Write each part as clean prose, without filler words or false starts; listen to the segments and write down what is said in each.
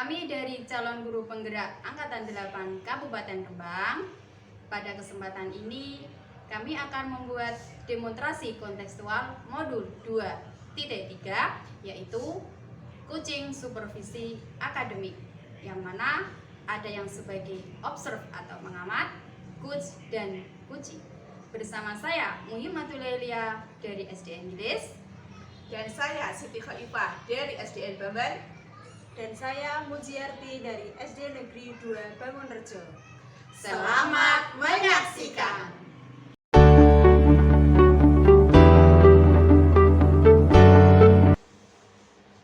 Kami dari calon guru penggerak Angkatan 8 Kabupaten Rembang. Pada kesempatan ini, kami akan membuat demonstrasi kontekstual modul 2.3, yaitu coaching supervisi akademik, yang mana ada yang sebagai observe atau mengamat, coach dan coaching. Bersama saya Muhimmatul Lelia dari SDN Gilis, dan saya Siti Khalifah dari SDN Bamban, dan saya Mujiarti dari SD Negeri 2 Bangunrejo. Selamat menyaksikan.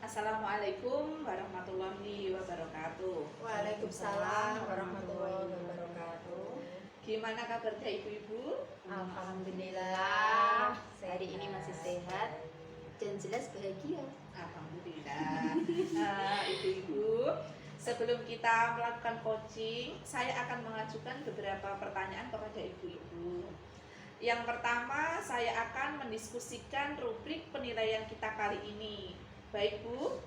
Assalamualaikum warahmatullahi wabarakatuh. Waalaikumsalam warahmatullahi wabarakatuh. Gimana kabarnya ibu-ibu? Alhamdulillah, hari ini masih sehat dan jelas bahagia. Alhamdulillah. Ibu-ibu, sebelum kita melakukan coaching, saya akan mengajukan beberapa pertanyaan kepada ibu-ibu. Yang pertama, saya akan mendiskusikan rubrik penilaian kita kali ini. Baik Bu,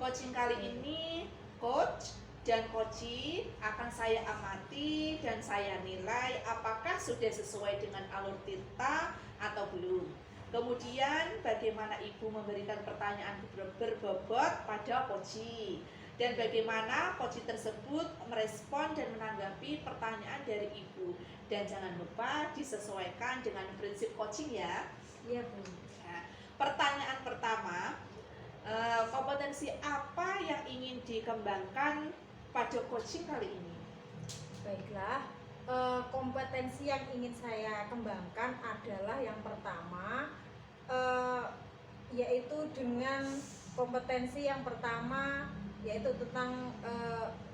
coaching kali ini coach dan coachee akan saya amati dan saya nilai apakah sudah sesuai dengan alur tinta atau belum. Kemudian bagaimana ibu memberikan pertanyaan berbobot pada coachee, dan bagaimana coachee tersebut merespon dan menanggapi pertanyaan dari ibu. Dan jangan lupa disesuaikan dengan prinsip coaching ya. Iya Bu. Nah, pertanyaan pertama, kompetensi apa yang ingin dikembangkan pada coaching kali ini? Baiklah, kompetensi yang ingin saya kembangkan adalah yang pertama, yaitu dengan kompetensi yang pertama yaitu tentang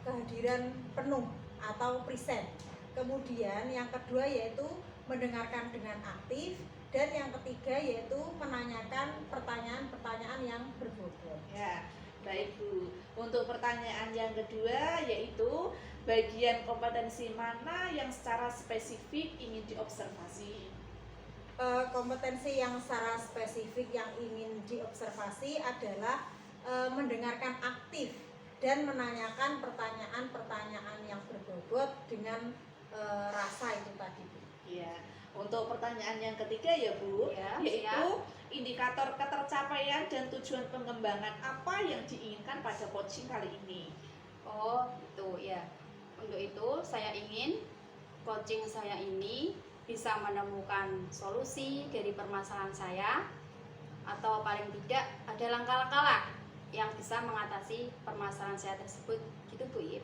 kehadiran penuh atau present. Kemudian yang kedua yaitu mendengarkan dengan aktif, dan yang ketiga yaitu menanyakan pertanyaan-pertanyaan yang berbobot. Ya, baik Bu. Untuk pertanyaan yang kedua yaitu bagian kompetensi mana yang secara spesifik ingin diobservasi? Kompetensi yang secara spesifik yang ingin diobservasi adalah mendengarkan aktif dan menanyakan pertanyaan-pertanyaan yang berbobot dengan rasa itu tadi Bu. Ya. Untuk pertanyaan yang ketiga ya Bu, Ya, yaitu siap. indikator ketercapaian dan tujuan pengembangan apa yang diinginkan pada coaching kali ini. Oh, itu ya. Untuk itu saya ingin coaching saya ini bisa menemukan solusi dari permasalahan saya, atau paling tidak ada langkah-langkah yang bisa mengatasi permasalahan saya tersebut, gitu Bu Ip.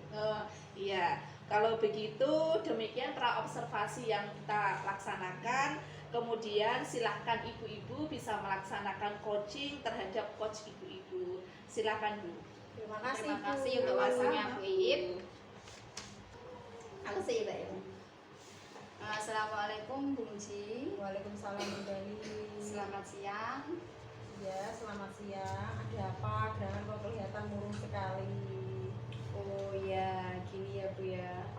Iya, kalau begitu demikian praobservasi yang kita laksanakan. Kemudian silahkan ibu-ibu bisa melaksanakan coaching terhadap coach ibu-ibu. Silahkan Bu. Terima kasih, Terima kasih Bu. untuk waktunya Bu Ip. Aku sih Mbak Ip. Assalamualaikum Bu Muji. Waalaikumsalam Bu Dali. Selamat siang. Ya, selamat siang. Ada apa? Gerangan kok kelihatan murung sekali. Oh ya, gini ya Bu ya.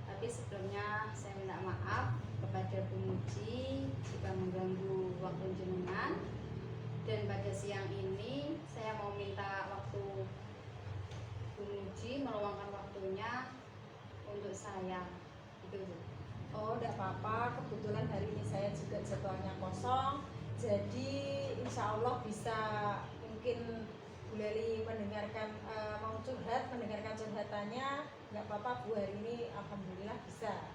Tapi sebelumnya saya minta maaf kepada Bu Muji jika mengganggu waktu jenengan. Dan pada siang ini saya mau minta waktu Bu Muji meluangkan waktunya untuk saya. Gitu Bu. Oh, tidak apa-apa. Kebetulan hari ini saya juga jadwalnya kosong. Jadi insya Allah bisa mungkin Bu Leli mendengarkan mendengarkan curhatannya. Nggak apa-apa Bu, hari ini alhamdulillah bisa.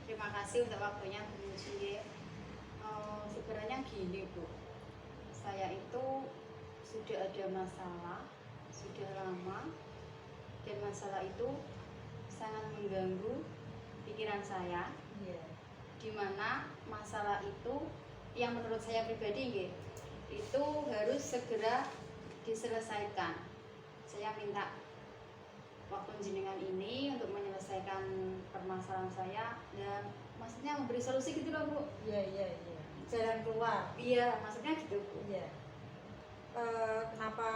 Terima kasih untuk waktunya Bu Muji. Sebenarnya gini Bu, saya itu sudah ada masalah sudah lama, dan masalah itu sangat mengganggu pikiran saya. Iya. Dimana masalah itu yang menurut saya pribadi itu harus segera diselesaikan. Saya minta waktu jenengan ini untuk menyelesaikan permasalahan saya, dan maksudnya memberi solusi gitu loh Bu. Iya. Jalan keluar. Iya, maksudnya gitu Bu. Iya. Kenapa?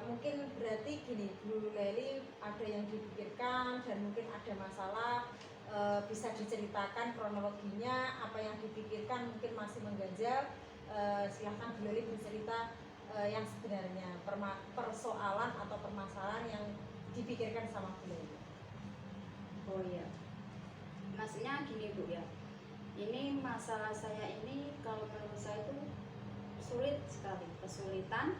Mungkin berarti gini, Bu Leli ada yang dipikirkan dan mungkin ada masalah, bisa diceritakan kronologinya, apa yang dipikirkan mungkin masih mengganjal. Silahkan Bu Leli bercerita yang sebenarnya persoalan atau permasalahan yang dipikirkan sama beliau. Oh iya, maksudnya gini Bu ya, ini masalah saya ini kalau menurut saya itu sulit sekali. Kesulitan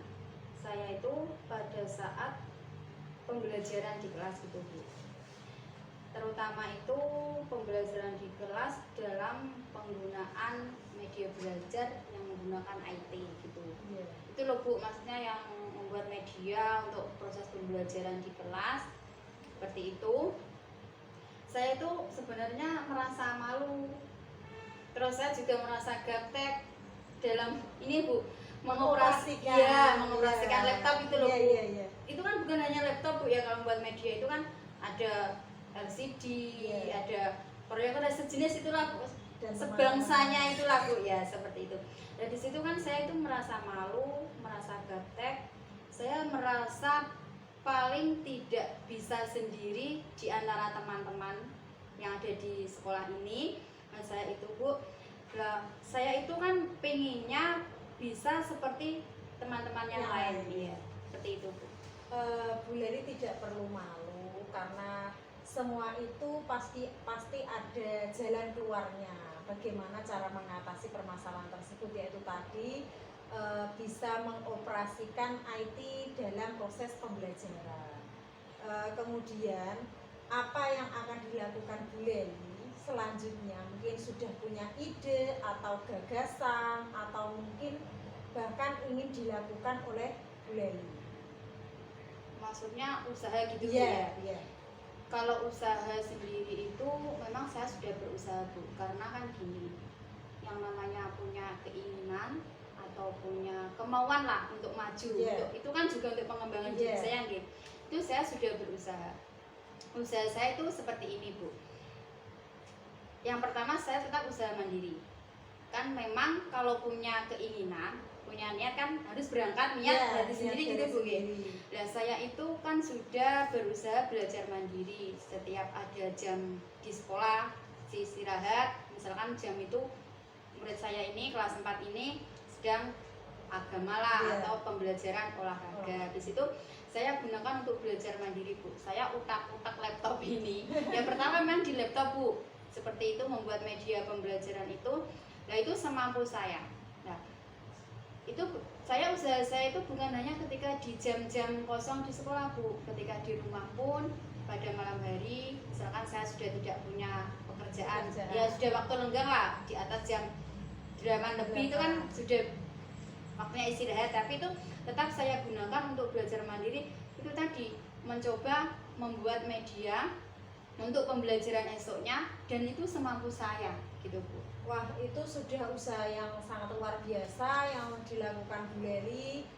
saya itu pada saat pembelajaran di kelas gitu Bu, terutama itu pembelajaran di kelas dalam penggunaan media belajar yang menggunakan IT gitu. Iya. Itu loh Bu, maksudnya yang membuat media untuk proses pembelajaran di kelas seperti itu. Saya itu sebenarnya merasa malu, terus saya juga merasa gaptek dalam ini Bu, mengoperasikan laptop itu loh Bu. Iya. Itu kan bukan hanya laptop Bu ya, kalau membuat media itu kan ada LCD, ada proyektor dan sejenis itulah Bu, Dan sebangsanya itulah Bu ya, seperti itu. Dan di situ kan saya itu merasa malu, merasa gaptek, saya merasa paling tidak bisa sendiri di antara teman-teman yang ada di sekolah ini. Dan saya itu Bu, saya itu kan pengennya bisa seperti teman-teman yang lain, iya, seperti itu Bu. Bu Leli tidak perlu malu karena semua itu pasti ada jalan keluarnya. Bagaimana cara mengatasi permasalahan tersebut, yaitu tadi bisa mengoperasikan IT dalam proses pembelajaran. Kemudian apa yang akan dilakukan Bu Leli selanjutnya, mungkin sudah punya ide atau gagasan atau mungkin bahkan ingin dilakukan oleh Bu Leli. Maksudnya usaha gitu Bu Iya, ya. iya. Kalau usaha sendiri itu memang saya sudah berusaha Bu, karena kan gini, yang namanya punya keinginan atau punya kemauan lah untuk maju, itu kan juga untuk pengembangan diri saya gitu. Itu saya sudah berusaha. Usaha saya itu seperti ini Bu. Yang pertama, saya tetap usaha mandiri. Kan memang kalau punya keinginan, punya niat kan harus berangkat niat dari sendiri gitu Bu. Nah saya itu kan sudah berusaha belajar mandiri. Setiap ada jam di sekolah, istirahat, misalkan jam itu murid saya ini kelas 4 ini sedang agama lah atau pembelajaran olahraga. Di situ saya gunakan untuk belajar mandiri Bu. Saya utak-utak laptop ini. Yang pertama memang di laptop Bu. Seperti itu membuat media pembelajaran itu. Nah itu semampu saya. Nah itu usaha saya itu bukan hanya ketika di jam-jam kosong di sekolah Bu, ketika di rumah pun pada malam hari, misalkan saya sudah tidak punya pekerjaan, ya sudah waktu lenggang lah, di atas jam 8 lebih itu kan sudah waktunya istirahat, tapi itu tetap saya gunakan untuk belajar mandiri. Itu tadi mencoba membuat media untuk pembelajaran esoknya, dan itu semampu saya gitu Bu. Wah, itu sudah usaha yang sangat luar biasa yang dilakukan Bu Leli,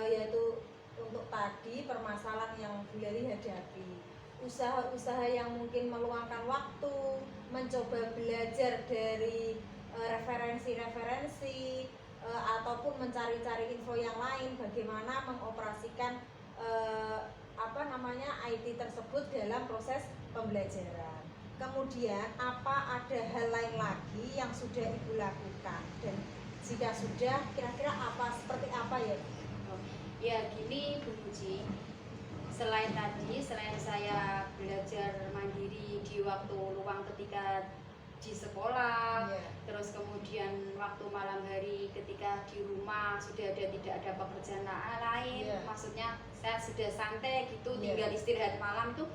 yaitu untuk tadi permasalahan yang Bu Leli hadapi. Usaha-usaha yang mungkin meluangkan waktu, mencoba belajar dari referensi-referensi, ataupun mencari-cari info yang lain, bagaimana mengoperasikan IT tersebut dalam proses pembelajaran. Kemudian apa ada hal lain lagi yang sudah Ibu lakukan, dan jika sudah kira-kira seperti apa ya? Ya gini Bu Puji, selain saya belajar mandiri di waktu luang ketika di sekolah, terus kemudian waktu malam hari ketika di rumah sudah tidak ada pekerjaan lain, maksudnya saya sudah santai gitu, tinggal istirahat malam itu.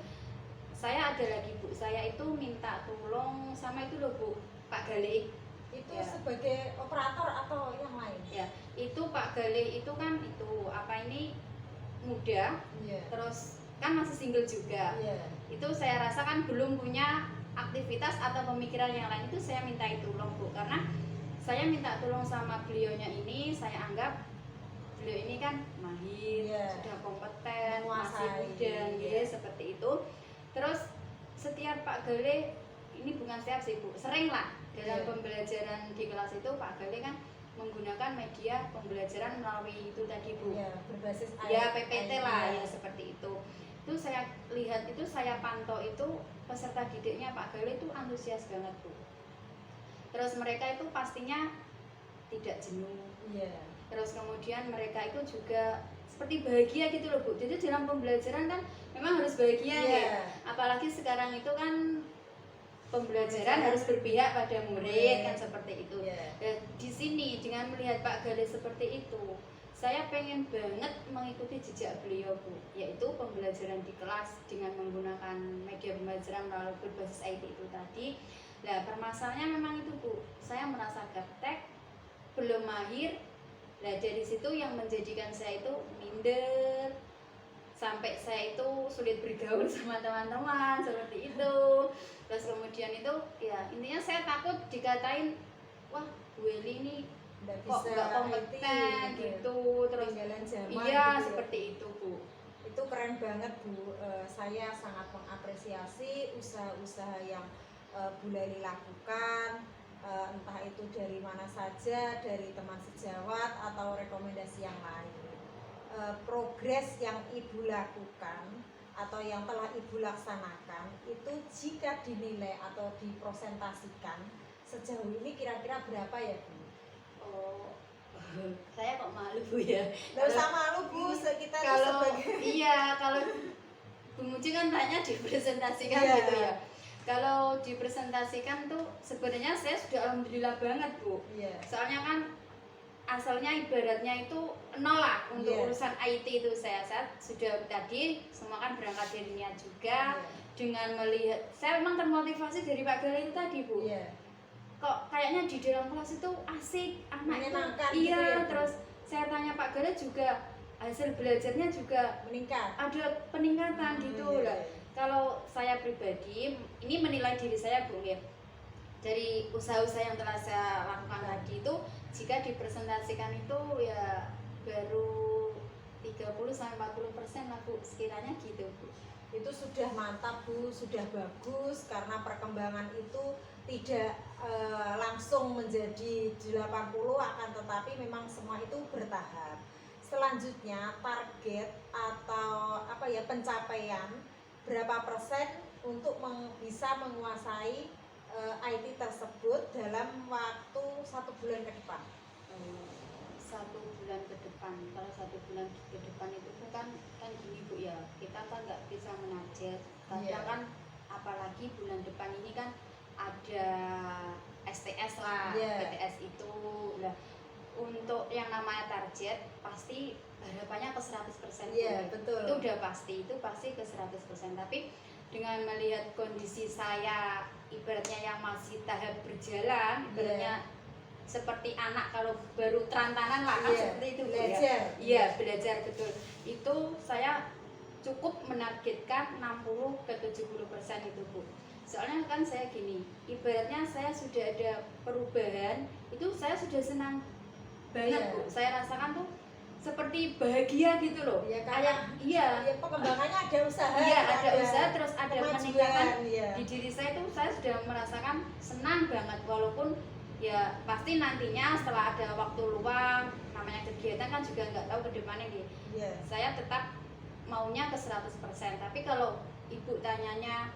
Saya ada lagi Bu, saya itu minta tolong sama itu loh Bu, Pak Galih. Itu sebagai operator atau yang lain? Ya, itu Pak Galih itu kan muda, terus kan masih single juga. Itu saya rasa kan belum punya aktivitas atau pemikiran yang lain, itu saya minta tolong Bu, karena saya minta tolong sama beliaunya ini, saya anggap beliau ini kan mahir, sudah kompeten, masih muda, seperti itu. Terus setiap Pak Galih, ini bukan setiap sih Bu, sering lah dalam pembelajaran di kelas itu Pak Galih kan menggunakan media pembelajaran melalui itu tadi Bu, berbasis PPT lah ya, seperti itu. Itu saya lihat, itu saya pantau, itu peserta didiknya Pak Galih itu antusias banget Bu. Terus mereka itu pastinya tidak jenuh, terus kemudian mereka itu juga seperti bahagia gitu loh Bu. Jadi dalam pembelajaran kan memang harus bahagia ya, apalagi sekarang itu kan pembelajaran harus berpihak pada murid kan seperti itu. Dan di sini dengan melihat Pak Gale seperti itu, saya pengen banget mengikuti jejak beliau Bu, yaitu pembelajaran di kelas dengan menggunakan media pembelajaran melalui berbasis IT itu tadi. Nah permasalahannya memang itu Bu, saya merasa gaptek, belum mahir. Nah dari situ yang menjadikan saya itu minder, sampai saya itu sulit bergaul sama teman-teman seperti itu. Terus kemudian itu ya intinya saya takut dikatain, wah Bu Eli ini kok nggak kompeten gitu, terus iya gitu seperti itu Bu. Itu keren banget Bu. Saya sangat mengapresiasi usaha-usaha yang Bu Leli lakukan, entah itu dari mana saja, dari teman sejawat atau rekomendasi yang lain. Progres yang Ibu lakukan atau yang telah Ibu laksanakan itu jika dinilai atau dipresentasikan sejauh ini kira-kira berapa ya Bu? Oh, saya kok malu Bu ya. Nggak usah malu Bu, kita kalau sebagai iya kalau Bu Muji kan tanya dipresentasikan gitu ya. Kalau dipresentasikan tuh sebenarnya saya sudah alhamdulillah banget Bu. Soalnya kan asalnya ibaratnya itu nol lah untuk urusan IT itu. Saya sudah tadi semua kan berangkat dari niat juga. Dengan melihat saya memang termotivasi dari Pak Gale itu tadi Bu. Kok kayaknya di dalam kelas itu asik, anak itu iya gitu ya, terus saya tanya Pak Gale juga hasil belajarnya juga meningkat, ada peningkatan gitu lah. Kalau saya pribadi ini menilai diri saya Bu ya, dari usaha-usaha yang telah saya lakukan tadi itu jika dipresentasikan itu ya baru 30-40% lah Bu, sekiranya gitu Bu. Itu sudah mantap Bu, sudah bagus karena perkembangan itu tidak langsung menjadi 80, akan tetapi memang semua itu bertahap. Selanjutnya target atau apa ya, pencapaian berapa persen untuk bisa menguasai IT tersebut dalam waktu 1 bulan ke depan. 1 bulan ke depan, kalau 1 bulan ke depan itu kan gini Bu ya, kita kan nggak bisa menarget karena kan apalagi bulan depan ini kan ada STS lah, PTS itu lah. Untuk yang namanya target pasti harapannya ke 100%. Betul. Itu udah pasti, itu pasti ke 100%. Tapi dengan melihat kondisi saya ibaratnya yang masih tahap berjalan, ibaratnya seperti anak kalau baru terantanan lah kan seperti itu belajar. Belajar betul. Itu saya cukup menargetkan 60 ke 70% itu Bu. Soalnya kan saya gini, ibaratnya saya sudah ada perubahan, itu saya sudah senang banget Bu. Saya rasakan tuh seperti bahagia gitu loh. Pengembangannya ada usaha. Ada usaha, terus ada peningkatan di diri saya tuh, saya sudah merasakan senang banget. Walaupun ya pasti nantinya setelah ada waktu luang, namanya kegiatan kan juga nggak tahu ke depannya nih. Saya tetap maunya ke 100%. Tapi kalau Ibu tanyanya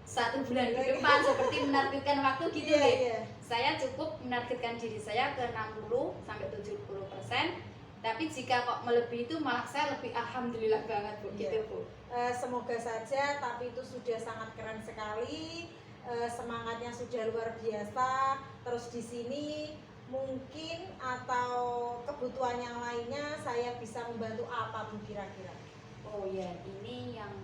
1 bulan ke depan seperti menargetkan waktu gitu saya cukup menargetkan diri saya ke 60-70%. Tapi jika kok melebihi itu malah saya lebih alhamdulillah banget Bu, gitu Bu. Semoga saja, tapi itu sudah sangat keren sekali. Semangatnya sudah luar biasa. Terus di sini mungkin atau kebutuhan yang lainnya saya bisa membantu apa Bu kira-kira? Oh ya, ini yang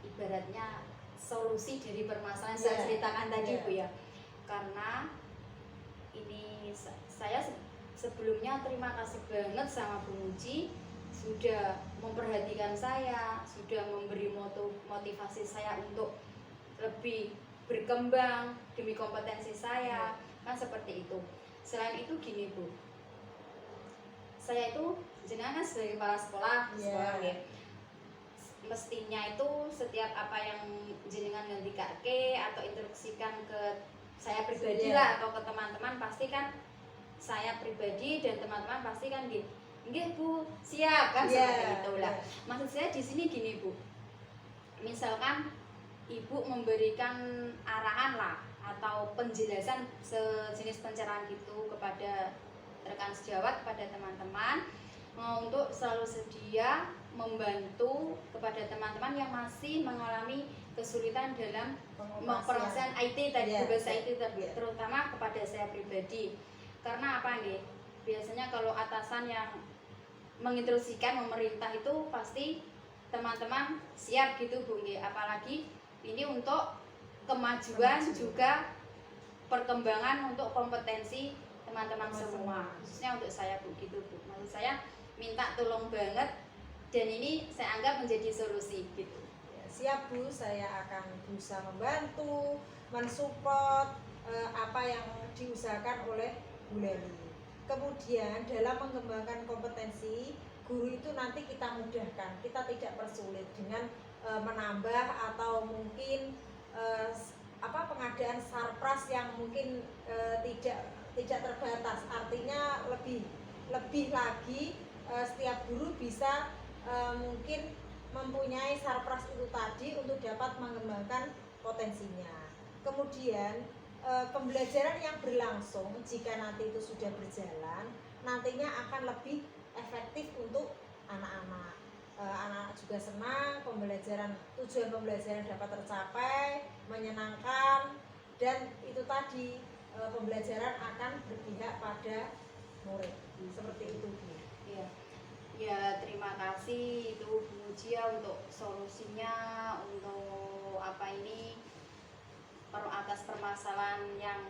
ibaratnya solusi dari permasalahan saya ceritakan tadi Bu ya. Karena ini saya sebelumnya terima kasih banget sama Bu Muji sudah memperhatikan saya, sudah memberi motivasi saya untuk lebih berkembang demi kompetensi saya, kan seperti itu. Selain itu gini Bu, saya itu jenengan sebagai kepala sekolah ya, mestinya itu setiap apa yang jenengan ngendikake atau instruksikan ke saya pribadi lah atau ke teman-teman, pasti kan saya pribadi dan teman-teman pasti kan gitu, nggih Bu, siap kan seperti itulah. Maksud saya di sini gini Bu, misalkan Ibu memberikan arahan lah atau penjelasan sejenis pencerahan gitu kepada rekan sejawat, kepada teman-teman untuk selalu sedia membantu kepada teman-teman yang masih mengalami kesulitan dalam pengoperasian IT tadi, bahasa IT terutama kepada saya pribadi. Karena apa nih? Biasanya kalau atasan yang menginstruksikan memerintah itu pasti teman-teman siap gitu Bu, apalagi ini untuk kemajuan juga perkembangan untuk kompetensi teman-teman semua, khususnya untuk saya Bu gitu Bu. Maksud saya minta tolong banget, dan ini saya anggap menjadi solusi gitu. Siap Bu, saya akan berusaha membantu, mensupport apa yang diusahakan oleh Bu Leli. Kemudian dalam mengembangkan kompetensi guru itu nanti kita mudahkan, kita tidak persulit dengan menambah atau mungkin pengadaan sarpras yang mungkin tidak terbatas. Artinya lebih lagi setiap guru bisa mungkin mempunyai sarpras itu tadi untuk dapat mengembangkan potensinya. Kemudian pembelajaran yang berlangsung jika nanti itu sudah berjalan, nantinya akan lebih efektif untuk anak-anak. Anak-anak juga senang, tujuan pembelajaran dapat tercapai, menyenangkan, dan itu tadi pembelajaran akan berpihak pada murid. Seperti itu Bu. Iya. Ya, terima kasih itu Bu Mujia untuk solusinya, untuk atas permasalahan yang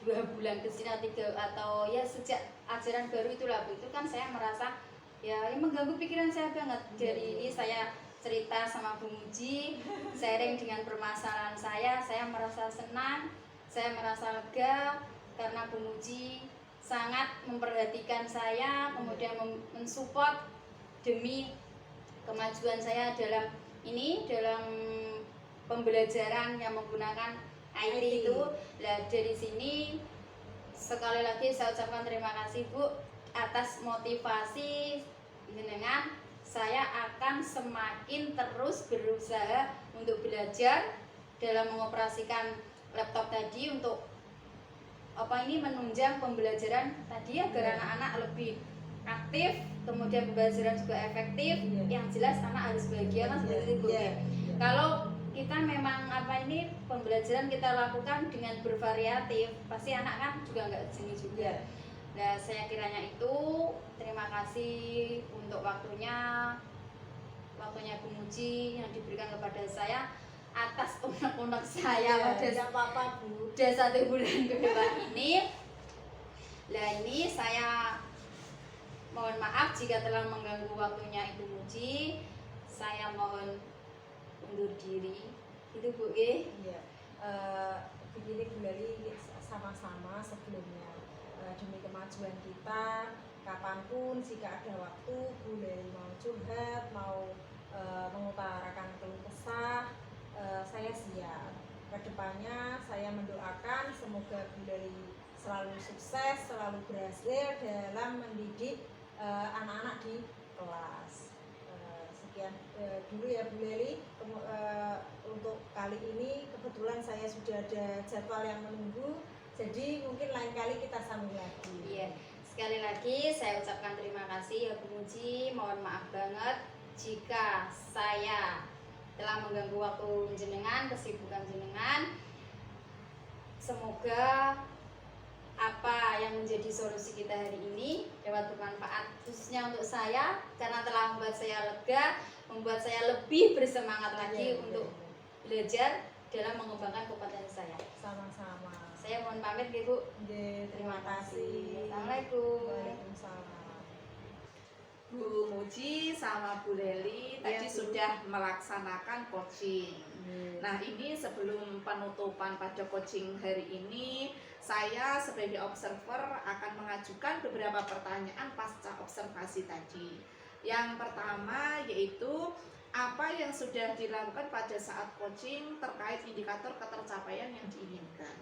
2 bulan kesini atau ya sejak ajaran baru itulah Bu. Itu kan saya merasa ya ini mengganggu pikiran saya banget. Jadi ini saya cerita sama Bu Muji, sharing dengan permasalahan saya merasa senang, saya merasa lega karena Bu Muji sangat memperhatikan saya, kemudian mensupport demi kemajuan saya dalam pembelajaran yang menggunakan IT itu. Nah, dari sini sekali lagi saya ucapkan terima kasih Bu atas motivasi jenengan. Saya akan semakin terus berusaha untuk belajar dalam mengoperasikan laptop tadi untuk menunjang pembelajaran tadi agar anak-anak lebih aktif, kemudian pembelajaran juga efektif. Yang jelas anak harus bahagia kan seperti itu Bu. Kalau kita memang pembelajaran kita lakukan dengan bervariatif, pasti anak kan juga nggak jenuh juga. Nah, saya kiranya itu. Terima kasih untuk waktunya Bu Muji yang diberikan kepada saya atas unek-unek saya pada udah 1 bulan ke depan ini. Nah, ini saya mohon maaf jika telah mengganggu waktunya Ibu Muji. Saya mohon undur diri. Itu Bu Iya. Begini Bu Leli, sama-sama sebelumnya demi kemajuan kita, kapanpun jika ada waktu Bu Leli mau curhat, mau mengutarakan keluh kesah, saya siap. Kedepannya saya mendoakan semoga Bu Leli selalu sukses, selalu berhasil dalam mendidik anak-anak di kelas. Sekian dulu ya Bu Leli. Untuk kali ini kebetulan saya sudah ada jadwal yang menunggu, jadi mungkin lain kali kita sambung lagi. Iya, sekali lagi saya ucapkan terima kasih ya Bu Muji. Mohon maaf banget jika saya telah mengganggu waktu jenengan, kesibukan jenengan. Semoga apa yang menjadi solusi kita hari ini dapat bermanfaat khususnya untuk saya, karena telah membuat saya lega, membuat saya lebih bersemangat lagi untuk belajar dalam mengembangkan kompetensi saya. Sama-sama. Saya mohon pamit ya Bu. Terima kasih. Assalamualaikum. Waalaikumsalam. Bu Muji sama Bu Leli tadi sudah melaksanakan coaching. Nah, ini sebelum penutupan pada coaching hari ini, saya sebagai observer akan mengajukan beberapa pertanyaan pasca observasi tadi. Yang pertama yaitu apa yang sudah dilakukan pada saat coaching terkait indikator ketercapaian yang diinginkan.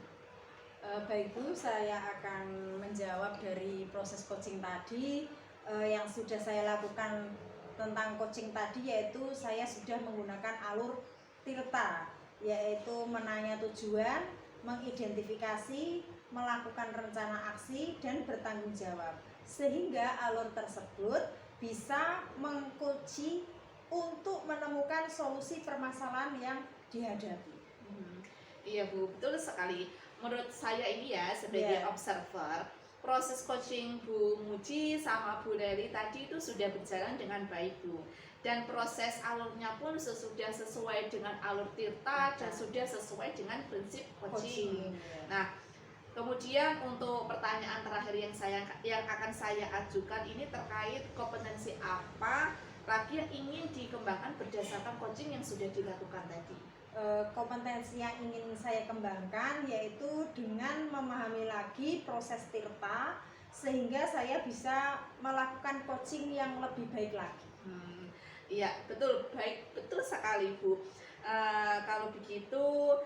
Baik Bu, saya akan menjawab dari proses coaching tadi. Yang sudah saya lakukan tentang coaching tadi yaitu saya sudah menggunakan alur TIRTA, yaitu menanya tujuan, mengidentifikasi, melakukan rencana aksi, dan bertanggung jawab. Sehingga alur tersebut bisa mengcoaching untuk menemukan solusi permasalahan yang dihadapi. Iya Bu, betul sekali. Menurut saya ini ya sebagai Iya. observer, proses coaching Bu Muji sama Bu Leli tadi itu sudah berjalan dengan baik Bu. Dan proses alurnya pun sudah sesuai dengan alur Tirta dan sudah sesuai dengan prinsip coaching. Nah, kemudian untuk pertanyaan terakhir yang akan saya ajukan ini terkait kompetensi apa lagi yang ingin dikembangkan berdasarkan coaching yang sudah dilakukan tadi. Kompetensi yang ingin saya kembangkan yaitu dengan memahami lagi proses Tirta sehingga saya bisa melakukan coaching yang lebih baik lagi. Iya, betul, baik, betul sekali Bu. Kalau begitu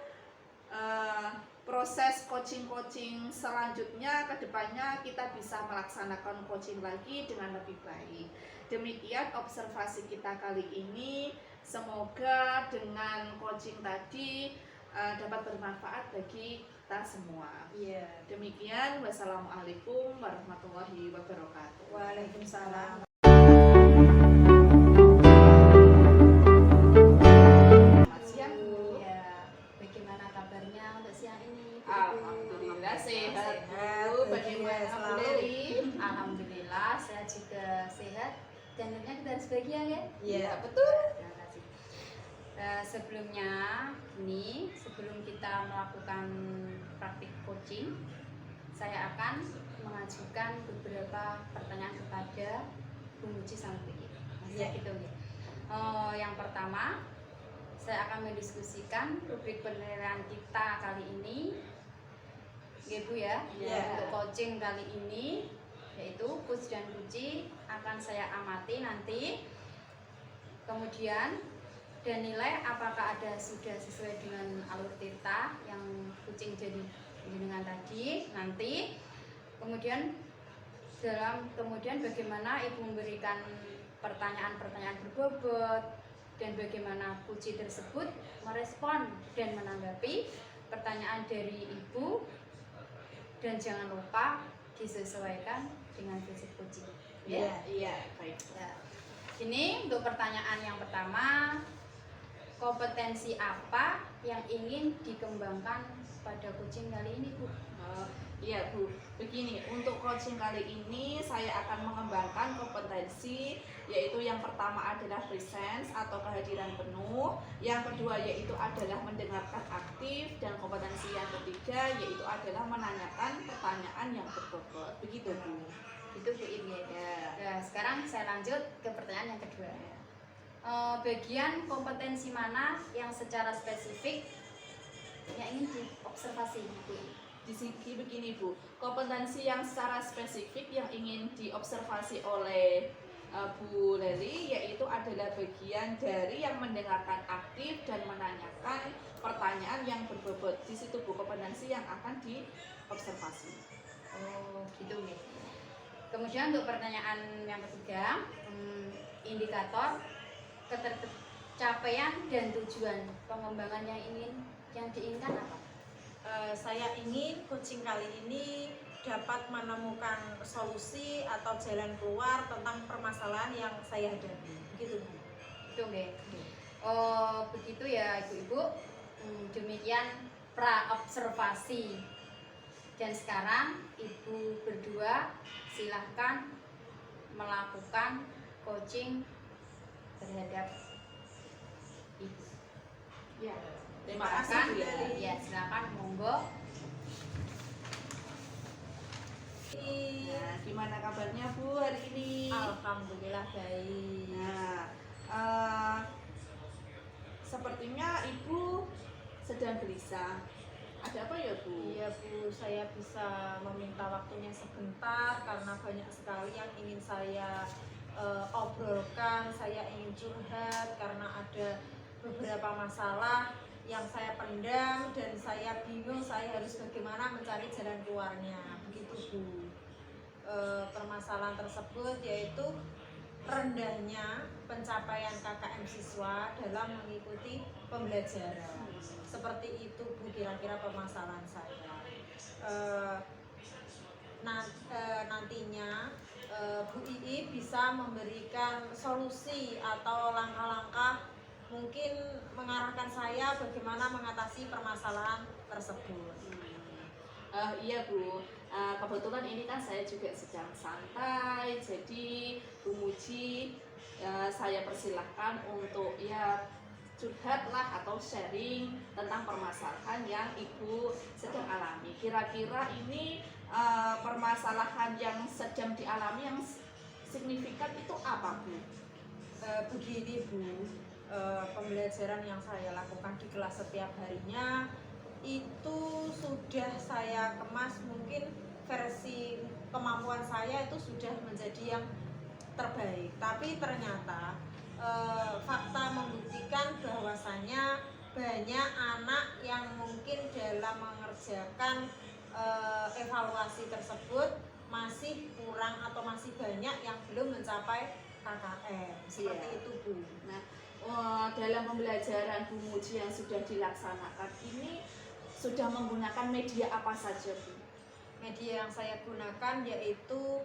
proses coaching selanjutnya ke depannya kita bisa melaksanakan coaching lagi dengan lebih baik. Demikian observasi kita kali ini. Semoga dengan coaching tadi dapat bermanfaat bagi kita semua. Iya. Demikian, wassalamualaikum warahmatullahi wabarakatuh. Waalaikumsalam. Selamat siang Bu. Ya, bagaimana kabarnya untuk siang ini? Bu? Alhamdulillah sehat Bu. Bagaimana Bu Selalu. Leli? Alhamdulillah, saya juga sehat. Dan tentunya kita harus bahagia ya. Iya. Betul. Terima kasih. Sebelumnya ini, sebelum kita melakukan praktik coaching, saya akan mengajukan beberapa pertanyaan kepada Bu Muji sama Bu Iki. Iya. Gitu, ya. Yang pertama, saya akan mendiskusikan rubrik penilaian kita kali ini, ya Bu ya. Iya. Untuk coaching kali ini, yaitu Puji dan Puji akan saya amati nanti. Kemudian dan nilai apakah ada sudah sesuai dengan alur Tirta yang kucing jadi dengan tadi nanti. Kemudian bagaimana Ibu memberikan pertanyaan-pertanyaan berbobot dan bagaimana Puji tersebut merespon dan menanggapi pertanyaan dari Ibu, dan jangan lupa disesuaikan dengan prinsip coaching. Iya, baik. Ya. Ini untuk pertanyaan yang pertama, kompetensi apa yang ingin dikembangkan pada coaching kali ini Bu? Iya Bu, begini, untuk coaching kali ini saya akan mengembangkan kompetensi, yaitu yang pertama adalah presence atau kehadiran penuh, yang kedua yaitu adalah mendengarkan aktif, dan kompetensi yang ketiga yaitu adalah menanyakan pertanyaan yang berbobot. Begitu Bu. Itu Bu ini ya. Nah, sekarang saya lanjut ke pertanyaan yang kedua. Bagian kompetensi mana yang secara spesifik yang ingin diobservasi Bu? Di sini begini Bu, kompetensi yang secara spesifik yang ingin diobservasi oleh Bu Leli yaitu adalah bagian dari yang mendengarkan aktif dan menanyakan pertanyaan yang berbobot. Di situ Bu kompetensi yang akan diobservasi. Oh, gitu nih. Kemudian untuk pertanyaan yang ketiga, indikator ketercapaian dan tujuan pengembangan yang diinginkan apa? Saya ingin coaching kali ini dapat menemukan solusi atau jalan keluar tentang permasalahan yang saya hadapi. Begitu Bu. Itu nggih. Oh, begitu ya Ibu-ibu. Demikian pra-observasi. Dan sekarang Ibu berdua silahkan melakukan coaching terhadap Ibu. Ya, terima kasih Bu Leli. Ya, silakan monggo. Nah, gimana kabarnya Bu hari ini? Alhamdulillah baik. Nah, sepertinya Ibu sedang gelisah. Ada apa ya Bu? Iya Bu, saya bisa meminta waktunya sebentar karena banyak sekali yang ingin saya obrolkan. Saya ingin curhat karena ada beberapa masalah yang saya pendam dan saya bingung saya harus bagaimana mencari jalan keluarnya. Begitu Bu. Permasalahan tersebut yaitu rendahnya pencapaian KKM siswa dalam mengikuti pembelajaran. Seperti itu Bu kira-kira permasalahan saya. Nantinya Bu Ii bisa memberikan solusi atau langkah-langkah mungkin mengarahkan saya bagaimana mengatasi permasalahan tersebut. Iya Bu, kebetulan ini kan saya juga sedang santai, jadi Bu Muji saya persilahkan untuk ya curhatlah atau sharing tentang permasalahan yang Ibu sedang alami. Kira-kira ini permasalahan yang sedang dialami yang signifikan itu apa Bu? Begini Bu, pembelajaran yang saya lakukan di kelas setiap harinya itu sudah saya kemas, mungkin versi kemampuan saya itu sudah menjadi yang terbaik, tapi ternyata fakta membuktikan bahwasannya banyak anak yang mungkin dalam mengerjakan evaluasi tersebut masih kurang atau masih banyak yang belum mencapai KKM seperti itu Bu. Nah, dalam pembelajaran Bu Muji yang sudah dilaksanakan ini sudah menggunakan media apa saja Bu? Media yang saya gunakan yaitu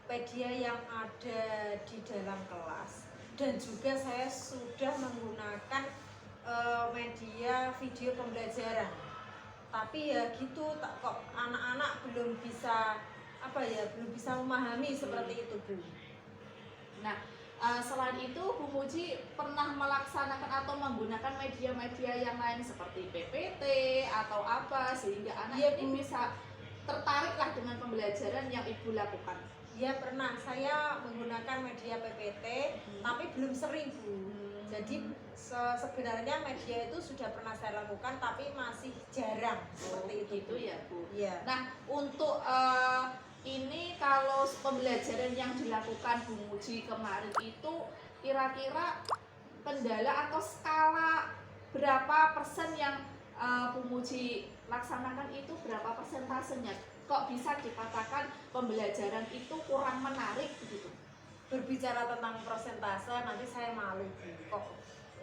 media yang ada di dalam kelas, dan juga saya sudah menggunakan media video pembelajaran. Tapi ya gitu, kok anak-anak belum bisa belum bisa memahami seperti itu Bu. Nah, selain itu Bu Muji pernah melaksanakan atau menggunakan media-media yang lain seperti PPT atau apa sehingga anak ini bisa tertariklah dengan pembelajaran yang Ibu lakukan? Ya pernah, saya menggunakan media PPT tapi belum sering Bu. Jadi sebenarnya media itu sudah pernah saya lakukan tapi masih jarang seperti itu gitu ya Bu. Ya. Nah, untuk ini kalau pembelajaran yang dilakukan Bu Muji kemarin itu kira-kira kendala atau skala berapa persen yang Bu Muji laksanakan itu berapa persentasenya? Kok bisa dikatakan pembelajaran itu kurang menarik begitu? Berbicara tentang persentase nanti saya malu Bu. Kok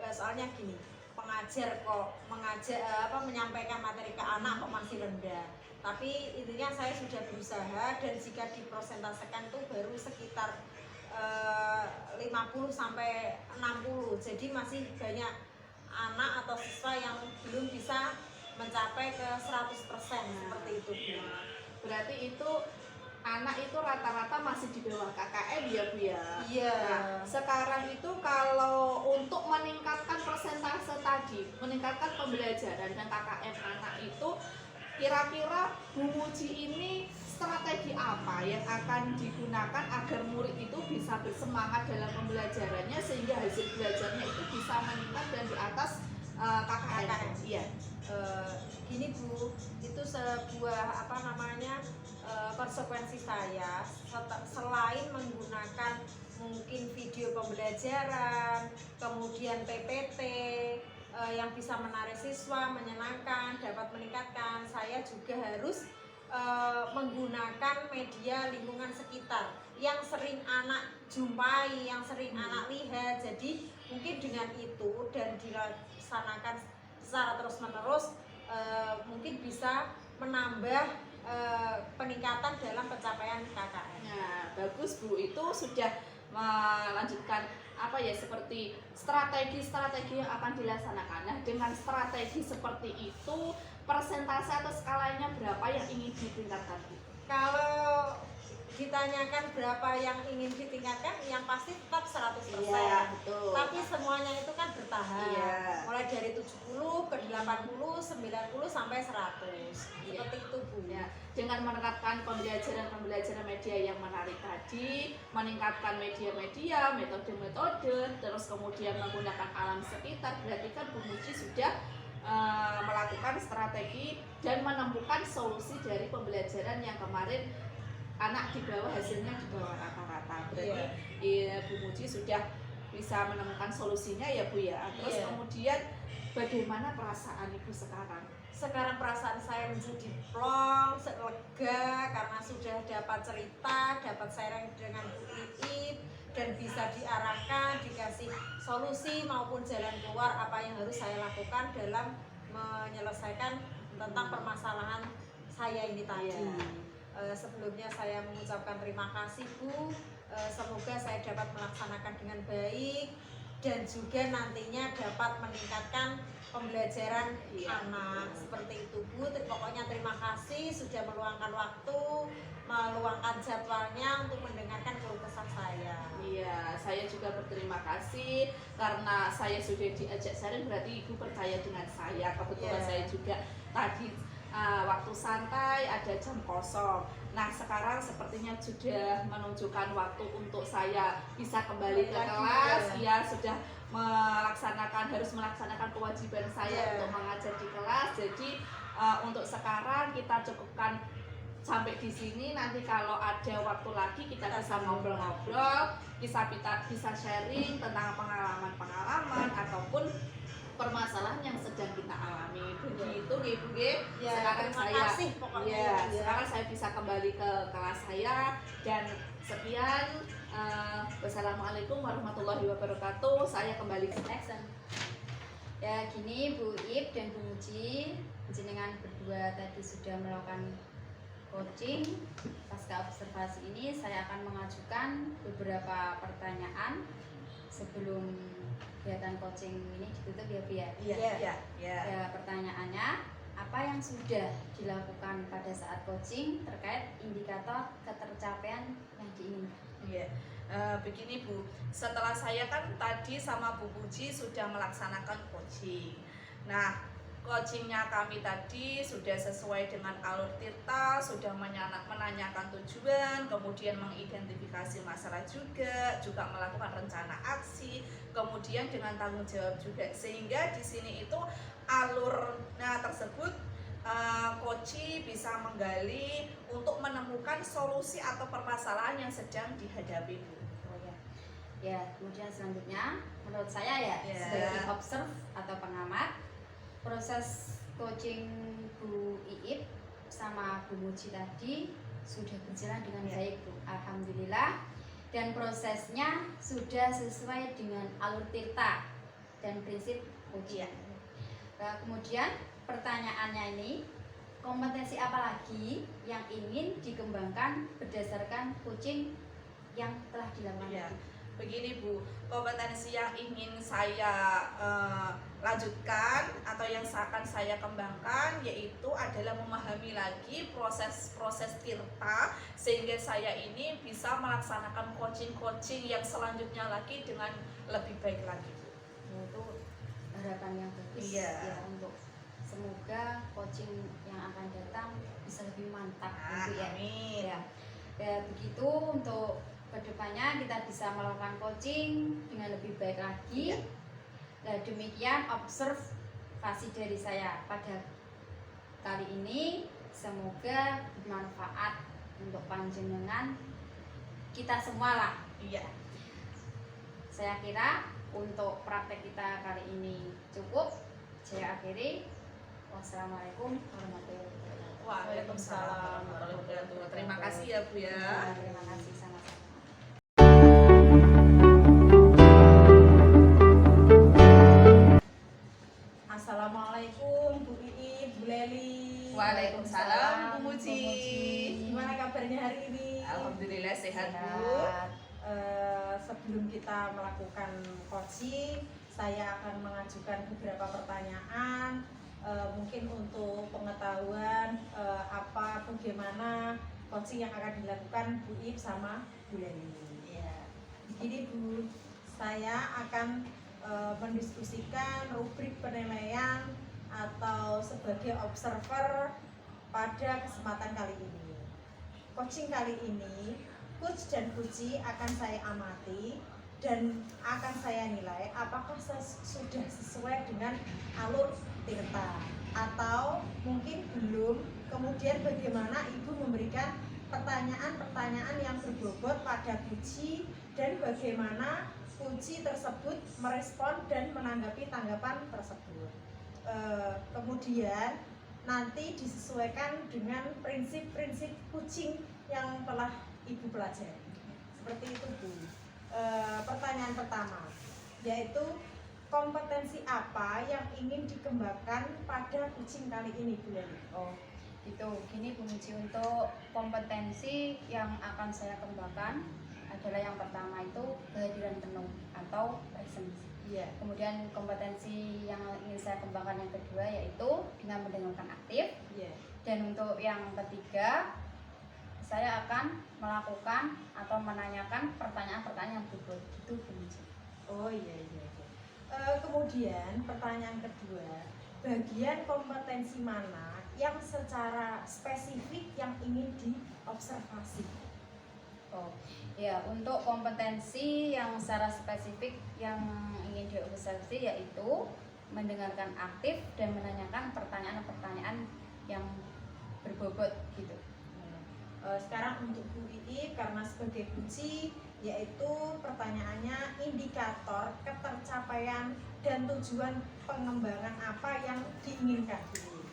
soalnya gini, pengajar kok menyampaikan materi ke anak kok masih rendah. Tapi intinya saya sudah berusaha, dan jika dipersentasekan itu baru sekitar 50 sampai 60. Jadi masih banyak anak atau siswa yang belum bisa mencapai ke 100% seperti itu Bu. Berarti itu anak itu rata-rata masih di bawah KKM ya Bu ya? Iya. Nah, sekarang itu kalau untuk meningkatkan persentase tadi, meningkatkan pembelajaran dan KKM anak itu, kira-kira Bu Muji ini strategi apa yang akan digunakan agar murid itu bisa bersemangat dalam pembelajarannya sehingga hasil belajarnya itu bisa meningkat dan di atas KKM? Iya. Gini Bu, itu sebuah konsekuensi saya selain menggunakan mungkin video pembelajaran, kemudian PPT yang bisa menarik siswa, menyenangkan, dapat meningkatkan, saya juga harus menggunakan media lingkungan sekitar yang sering anak jumpai, yang sering anak lihat. Jadi mungkin dengan itu dan dilaksanakan secara terus-menerus mungkin bisa menambah peningkatan dalam pencapaian KKM. Nah, bagus Bu, itu sudah melanjutkan seperti strategi-strategi yang akan dilaksanakan. Nah, dengan strategi seperti itu, persentase atau skalanya berapa yang ingin ditingkatkan Bu? Kalau ditanyakan berapa yang ingin ditingkatkan, yang pasti tetap 100%. Iya, betul. Tapi semuanya itu kan bertahap. Iya. Mulai dari 70 ke 80, 90 sampai 100. Iya. Seperti itu Bu. Ya, dengan menerapkan pembelajaran media yang menarik tadi, meningkatkan media-media, metode-metode, terus kemudian menggunakan alam sekitar, berarti kan Bu Muji sudah melakukan strategi dan menemukan solusi dari pembelajaran yang kemarin anak di bawah, hasilnya di bawah rata-rata. Berarti Bu Muji sudah bisa menemukan solusinya ya Bu ya. Terus kemudian bagaimana perasaan Ibu sekarang? Sekarang perasaan saya menjadi plong, lega karena sudah dapat cerita, dapat sharing dengan Bu Iip, dan bisa diarahkan, dikasih solusi maupun jalan keluar apa yang harus saya lakukan dalam menyelesaikan tentang permasalahan saya ini tadi. Sebelumnya saya mengucapkan terima kasih Bu. Semoga saya dapat melaksanakan dengan baik dan juga nantinya dapat meningkatkan pembelajaran anak. Seperti itu Bu. Pokoknya terima kasih sudah meluangkan waktu, meluangkan jadwalnya untuk mendengarkan keluh kesah saya. Iya, saya juga berterima kasih karena saya sudah diajak sharing, berarti Ibu percaya dengan saya. Kebetulan saya juga tadi waktu santai ada jam kosong. Nah sekarang sepertinya sudah menunjukkan waktu untuk saya bisa kembali ke kelas. Ya sudah harus melaksanakan kewajiban saya untuk mengajar di kelas. Jadi untuk sekarang kita cukupkan sampai di sini. Nanti kalau ada waktu lagi kita bisa ngobrol-ngobrol, bisa sharing tentang pengalaman-pengalaman ataupun permasalahan yang sedang kita alami. Begitu Ibu. Sekarang sekarang saya bisa kembali ke kelas saya dan sekian. Wassalamualaikum warahmatullahi wabarakatuh. Saya kembali ke Action. Ya gini Bu Iip dan Bu Muji, jenengan berdua tadi sudah melakukan coaching. Pasca observasi ini saya akan mengajukan beberapa pertanyaan sebelum kegiatan coaching ini ditutup ya Bu ya. Ya, pertanyaannya, apa yang sudah dilakukan pada saat coaching terkait indikator ketercapaian yang diinginkan? Begini Bu, setelah saya kan tadi sama Bu Puji sudah melaksanakan coaching. Nah coachingnya kami tadi sudah sesuai dengan alur tirta, sudah menanyakan tujuan, kemudian mengidentifikasi masalah juga melakukan rencana aksi, kemudian dengan tanggung jawab juga. Sehingga di sini itu alurnya tersebut coach bisa menggali untuk menemukan solusi atau permasalahan yang sedang dihadapi Bu. Ya, kemudian selanjutnya menurut saya sebagai observe atau pengamat, proses coaching Bu Iip sama Bu Muji tadi sudah berjalan dengan baik Bu, alhamdulillah, dan prosesnya sudah sesuai dengan alur tirta dan prinsip coaching. Nah, kemudian pertanyaannya ini, kompetensi apa lagi yang ingin dikembangkan berdasarkan coaching yang telah dilakukan? Begini Bu, kompetensi yang ingin saya lanjutkan atau yang akan saya kembangkan yaitu adalah memahami lagi proses tirta sehingga saya ini bisa melaksanakan coaching yang selanjutnya lagi dengan lebih baik lagi Bu. Itu harapan yang bagus ya, untuk semoga coaching yang akan datang bisa lebih mantap gitu ya. Amin. Ya, begitu untuk kedepannya kita bisa melakukan coaching dengan lebih baik lagi. Nah, demikian observasi dari saya pada kali ini. Semoga bermanfaat untuk panjenengan kita semua lah. Saya kira untuk praktek kita kali ini cukup. Saya akhiri. Wassalamualaikum warahmatullahi wabarakatuh. Waalaikumsalam warahmatullahi wabarakatuh. Terima kasih ya Bu ya. Terima kasih sama-sama. Assalamualaikum Bu Iip, Bu Leli. Waalaikumsalam Bu Muji. Gimana kabarnya hari ini? Alhamdulillah sehat Bu. Sebelum kita melakukan coaching, saya akan mengajukan beberapa pertanyaan, mungkin untuk pengetahuan bagaimana coaching yang akan dilakukan Bu Iip sama Bu Leli. Begini Bu, saya akan mendiskusikan rubrik penilaian atau sebagai observer pada kesempatan kali ini. Coaching kali ini, coach dan puji akan saya amati dan akan saya nilai apakah sudah sesuai dengan alur tirta atau mungkin belum. Kemudian bagaimana Ibu memberikan pertanyaan-pertanyaan yang berbobot pada puji dan bagaimana puji tersebut merespon dan menanggapi tanggapan tersebut. Kemudian nanti disesuaikan dengan prinsip-prinsip coaching yang telah Ibu pelajari. Seperti itu Bu. Pertanyaan pertama yaitu kompetensi apa yang ingin dikembangkan pada coaching kali ini Bu Leli? Oh, itu gini Bu Muji, untuk kompetensi yang akan saya kembangkan adalah yang pertama itu kehadiran penuh atau presence. Iya. Kemudian kompetensi yang ingin saya kembangkan yang kedua yaitu dengan mendengarkan aktif. Iya. Dan untuk yang ketiga, saya akan melakukan atau menanyakan pertanyaan-pertanyaan yang berbobot. Itu Bu Muji. Oh iya. Kemudian pertanyaan kedua, bagian kompetensi mana yang secara spesifik yang ingin diobservasi? Oh, ya, untuk kompetensi yang secara spesifik yang ingin diobservasi yaitu mendengarkan aktif dan menanyakan pertanyaan-pertanyaan yang berbobot gitu. Sekarang untuk Bu Ii, karena sebagai kunci, yaitu pertanyaannya indikator ketercapaian dan tujuan pengembangan apa yang diinginkan Bu Ii?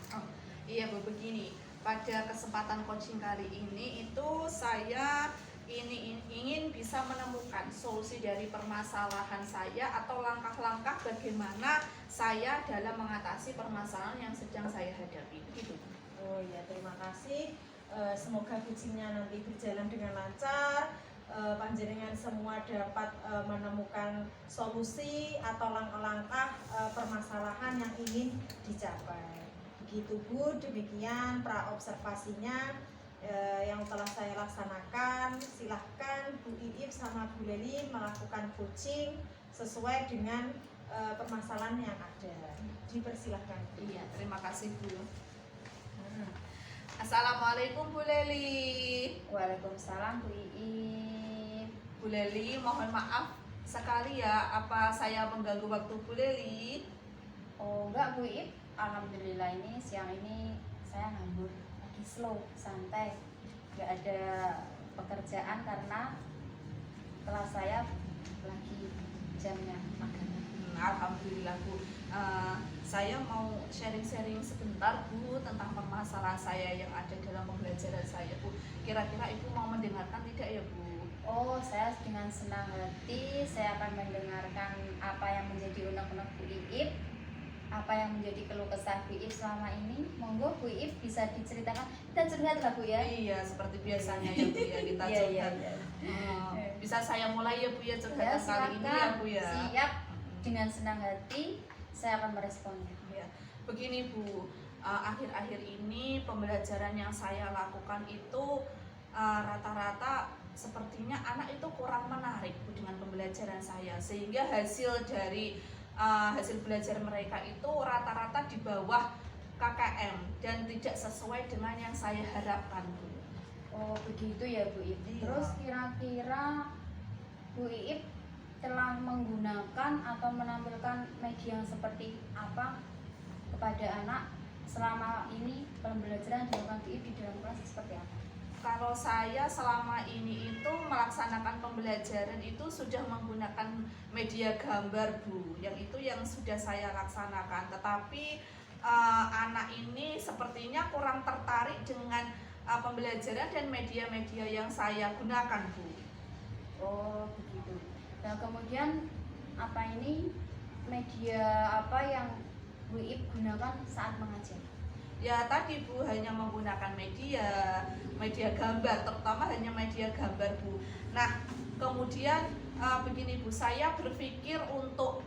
Iya Bu, begini, pada kesempatan coaching kali ini itu saya ingin bisa menemukan solusi dari permasalahan saya atau langkah-langkah bagaimana saya dalam mengatasi permasalahan yang sedang saya hadapi. Begitu. Oh ya, terima kasih. Semoga coachingnya nanti berjalan dengan lancar. Panjenengan semua dapat menemukan solusi atau langkah-langkah permasalahan yang ingin dicapai. Begitu Bu, demikian pra observasinya yang telah saya laksanakan. Silahkan Bu Iip sama Bu Leli melakukan coaching sesuai dengan permasalahan yang ada. Dipersilahkan. Iya, terima kasih Bu. Assalamualaikum Bu Leli. Waalaikumsalam Bu Iip. Bu Leli, mohon maaf sekali ya, apa saya mengganggu waktu Bu Leli? Oh enggak Bu Iip, alhamdulillah ini siang ini saya nganggur, lagi slow, santai, nggak ada pekerjaan karena kelas saya lagi jamnya magang. Alhamdulillah Bu. Saya mau sharing-sharing sebentar Bu tentang permasalahan saya yang ada dalam pembelajaran saya Bu. Kira-kira Ibu mau mendengarkan tidak ya Bu? Oh, saya dengan senang hati saya akan mendengarkan apa yang menjadi unek-unek Bu Iip, apa yang menjadi keluh kesah Bu Iip selama ini. Monggo Bu Iip bisa diceritakan. Kita curhat lah Bu ya. Iya, seperti biasanya ya Bu ya, kita Iya, curhat. iya. Bisa saya mulai ya Bu ya Ya, curhatan kali ini ya silakan. Bu ya. Siap, dengan senang hati saya akan meresponnya. Ya, begini Bu, akhir-akhir ini pembelajaran yang saya lakukan itu rata-rata sepertinya anak itu kurang menarik Bu dengan pembelajaran saya, sehingga hasil dari hasil belajar mereka itu rata-rata di bawah KKM dan tidak sesuai dengan yang saya harapkan Bu. Oh begitu ya Bu Iip. Iya. Terus kira-kira Bu Iip telah menggunakan atau menampilkan media yang seperti apa kepada anak selama ini pembelajaran dilakukan Bu Iip di dalam kelas seperti apa? Kalau saya selama ini itu melaksanakan pembelajaran itu sudah menggunakan media gambar Bu, yang itu yang sudah saya laksanakan. Tetapi anak ini sepertinya kurang tertarik dengan pembelajaran dan media-media yang saya gunakan Bu. Oh begitu. Nah kemudian apa ini media apa yang Bu Iip gunakan saat mengajar? Ya tadi Bu, hanya menggunakan media gambar, terutama hanya media gambar Bu. Nah kemudian begini Bu, saya berpikir untuk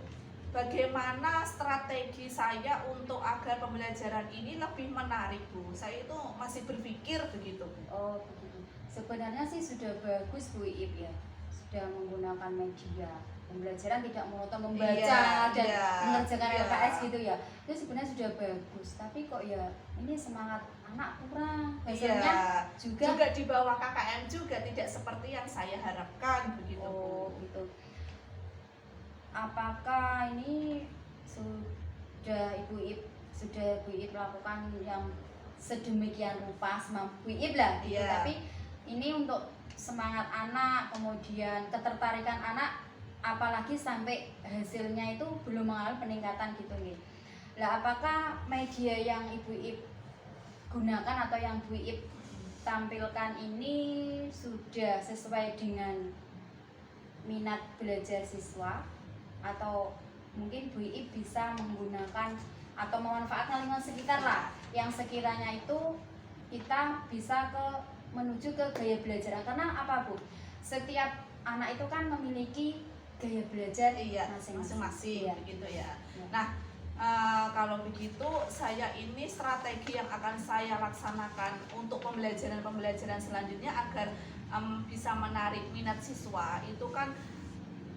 bagaimana strategi saya untuk agar pembelajaran ini lebih menarik Bu. Saya itu masih berpikir begitu Bu. Oh begitu. Sebenarnya sih sudah bagus Bu Iip ya, sudah menggunakan media pembelajaran tidak monoton membaca Iya, dan iya, mengerjakan iya. LKS gitu ya. Itu sebenarnya sudah bagus, tapi kok ya ini semangat anak kurang. Hasilnya juga. juga di bawah KKM juga tidak seperti yang saya harapkan begitu Oh Bu. gitu. Apakah ini sudah Bu Iip lakukan yang sedemikian rupa semampu Bu Iip lah gitu. Iya. Tapi ini untuk semangat anak, kemudian ketertarikan anak, apalagi sampai hasilnya itu belum mengalami peningkatan gitu nih. Lah apakah media yang Ibu Iip gunakan atau yang Bu Iip tampilkan ini sudah sesuai dengan minat belajar siswa, atau mungkin Bu Iip bisa menggunakan atau memanfaatkan lingkungan sekitar lah, yang sekiranya itu kita bisa menuju ke gaya belajar. Karena apa Bu? Setiap anak itu kan memiliki gaya belajar masing-masing Iya. begitu ya. Iya. Nah, kalau begitu saya ini strategi yang akan saya laksanakan untuk pembelajaran selanjutnya agar bisa menarik minat siswa itu kan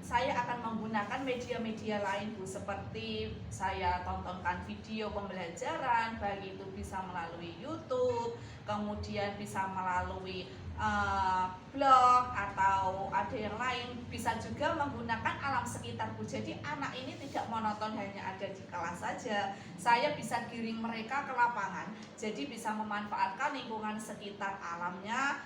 saya akan menggunakan media-media lain Bu, seperti saya tontonkan video pembelajaran, baik itu bisa melalui YouTube, kemudian bisa melalui blog, atau ada yang lain, bisa juga menggunakan alam sekitar Bu. Jadi anak ini tidak monoton hanya ada di kelas saja, saya bisa giring mereka ke lapangan, jadi bisa memanfaatkan lingkungan sekitar alamnya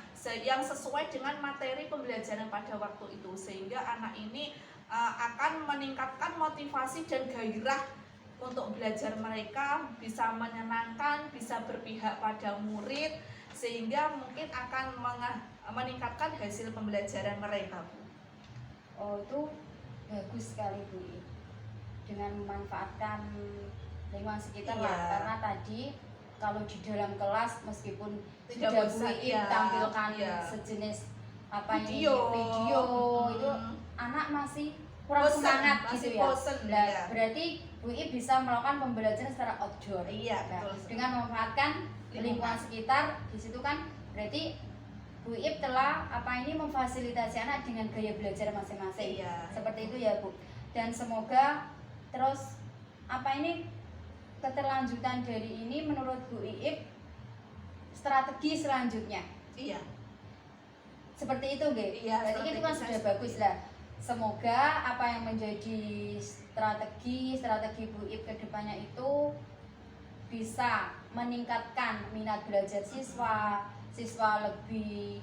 yang sesuai dengan materi pembelajaran pada waktu itu, sehingga anak ini akan meningkatkan motivasi dan gairah untuk belajar mereka, bisa menyenangkan, bisa berpihak pada murid, sehingga mungkin akan meningkatkan hasil pembelajaran mereka Bu. Oh, itu bagus sekali Bu Iip, dengan memanfaatkan lingkungan sekitar Iya. lah, karena tadi kalau di dalam kelas meskipun Tidak sudah Bu bosan, Iip iya, tampilkan iya. sejenis apa Video. video itu anak masih kurang Bosen, semangat masih gitu ya. bosen, Nah, iya. berarti Bu Iip bisa melakukan pembelajaran secara outdoor. Iya, Nah, betul sekali. dengan memanfaatkan lingkungan sekitar di situ kan berarti Bu Iip telah memfasilitasi anak dengan gaya belajar masing-masing. Iya. Seperti itu ya Bu. Dan semoga terus keterlanjutan dari ini menurut Bu Iip strategi selanjutnya. Iya. Seperti itu nggih. Iya, Berarti itu kan strategi sudah saya bagus lah. Semoga apa yang menjadi strategi Bu Iip ke depannya itu bisa meningkatkan minat belajar siswa lebih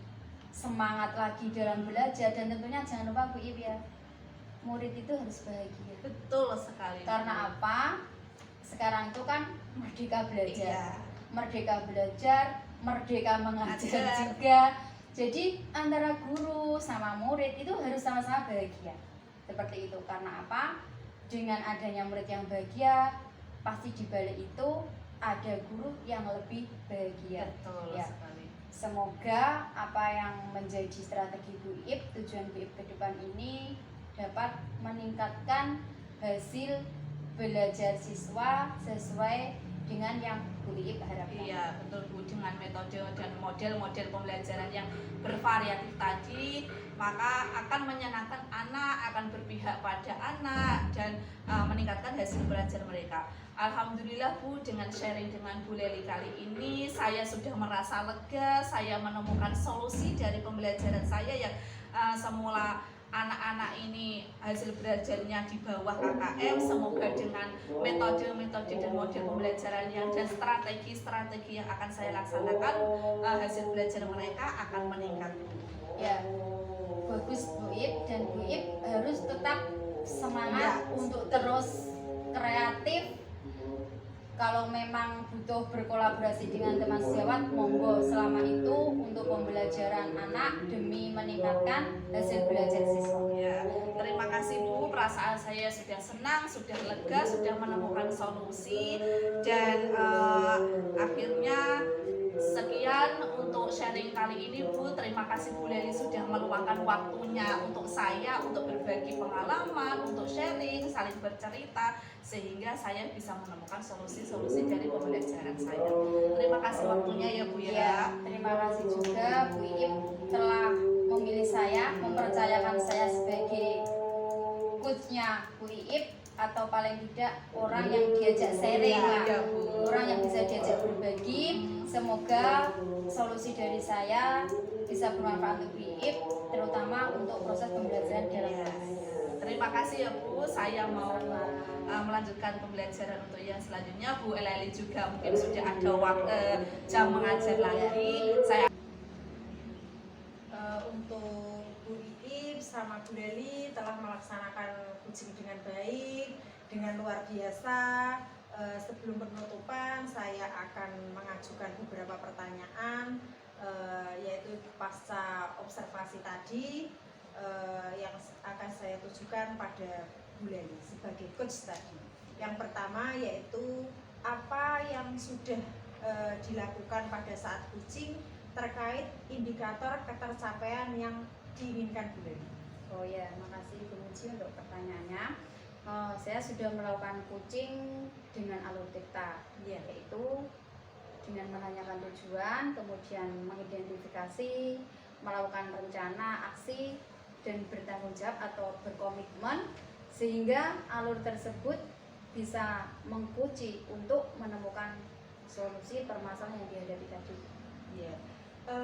semangat lagi dalam belajar, dan tentunya jangan lupa Bu Iip ya, murid itu harus bahagia. Betul sekali. Karena apa? Sekarang itu kan merdeka belajar. Iya. Merdeka belajar, merdeka mengajar Ajar. juga. Jadi antara guru sama murid itu harus sama-sama bahagia. Seperti itu. Karena apa? Dengan adanya murid yang bahagia, pasti di balik itu ada guru yang lebih bahagia. Betul Ya. sekali. Semoga apa yang menjadi strategi Bu Iip, tujuan Bu Iip ke depan ini dapat meningkatkan hasil belajar siswa sesuai dengan yang Bu Iip harapkan. Iya, betul Bu, dengan metode dan model-model pembelajaran yang bervariatif tadi, maka akan menyenangkan anak, akan berpihak pada anak, dan meningkatkan hasil belajar mereka. Alhamdulillah Bu, dengan sharing dengan Bu Leli kali ini saya sudah merasa lega, saya menemukan solusi dari pembelajaran saya yang semula anak-anak ini hasil belajarnya di bawah KKM. Semoga dengan metode-metode dan model pembelajaran dan strategi-strategi yang akan saya laksanakan, hasil belajar mereka akan meningkat. Ya, bagus Bu Iip, dan Bu Iip harus tetap semangat Ya. untuk terus kreatif. Kalau memang butuh berkolaborasi dengan teman sejawat, monggo, selama itu untuk pembelajaran anak demi meningkatkan hasil belajar siswa. Ya, terima kasih Bu, perasaan saya sudah senang, sudah lega, sudah menemukan solusi, dan akhirnya sekian untuk sharing kali ini Bu. Terima kasih Bu Leli sudah meluangkan waktunya untuk saya, untuk berbagi pengalaman, untuk sharing, saling bercerita, sehingga saya bisa menemukan solusi-solusi dari pembelajaran saya. Terima kasih waktunya ya Bu Ya, ya. terima kasih juga Bu Iip telah memilih saya, mempercayakan saya sebagai coachnya Bu Iip, atau paling tidak orang yang diajak sharing lah, Ya, Bu. orang yang bisa diajak berbagi. Semoga solusi dari saya bisa bermanfaat untuk Bu Iip, terutama untuk proses pembelajaran dalam Ya, kelas. terima kasih ya Bu, saya mau melanjutkan pembelajaran untuk yang selanjutnya. Bu Leli juga mungkin sudah ada waktu jam mengajar lagi. Saya Untuk Bu Iip sama Bu Leli telah melaksanakan coaching dengan baik, dengan luar biasa. sebelum penutupan saya akan mengajukan beberapa pertanyaan, yaitu pasca observasi tadi, yang akan saya tujukan pada Bu Leli sebagai coach tadi. Yang pertama yaitu apa yang sudah dilakukan pada saat coaching terkait indikator ketercapaian yang diinginkan Bu Leli. Oh ya, makasih Bu Muji untuk pertanyaannya. Saya sudah melakukan coaching dengan alur TIPTA, yaitu dengan menanyakan tujuan, kemudian mengidentifikasi, melakukan rencana, aksi, dan bertanggung jawab atau berkomitmen, sehingga alur tersebut bisa mengkunci untuk menemukan solusi permasalahan yang dihadapi tadi. Ya,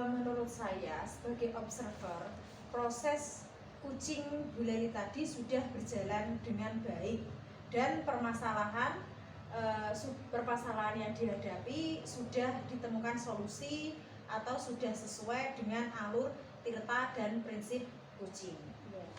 menurut saya sebagai observer, proses coaching Bu Leli tadi sudah berjalan dengan baik dan permasalahan yang dihadapi sudah ditemukan solusi atau sudah sesuai dengan alur TIRTA dan prinsip coaching.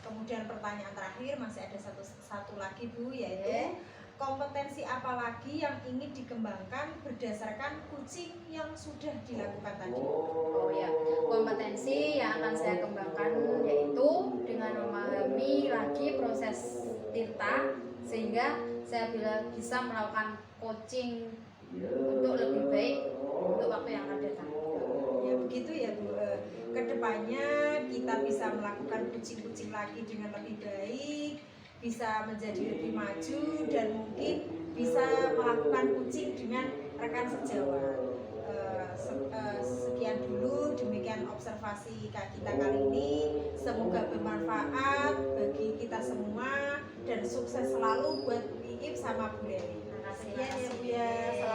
Kemudian pertanyaan terakhir masih ada satu lagi Bu, yaitu kompetensi apa lagi yang ingin dikembangkan berdasarkan coaching yang sudah dilakukan tadi? Oh ya, kompetensi yang akan saya kembangkan yaitu dengan memahami lagi proses TIRTA, sehingga saya bisa melakukan coaching untuk lebih baik untuk waktu yang akan datang. Ya begitu ya Bu. Kedepannya kita bisa melakukan coaching lagi dengan lebih baik, bisa menjadi lebih maju, dan mungkin bisa melakukan coaching dengan rekan sejawat. Sekian dulu, demikian observasi kita kali ini. Semoga bermanfaat bagi kita semua dan sukses selalu buat Bu Iip sama Bu Leli. Terima kasih. Sekian ya Bu ya.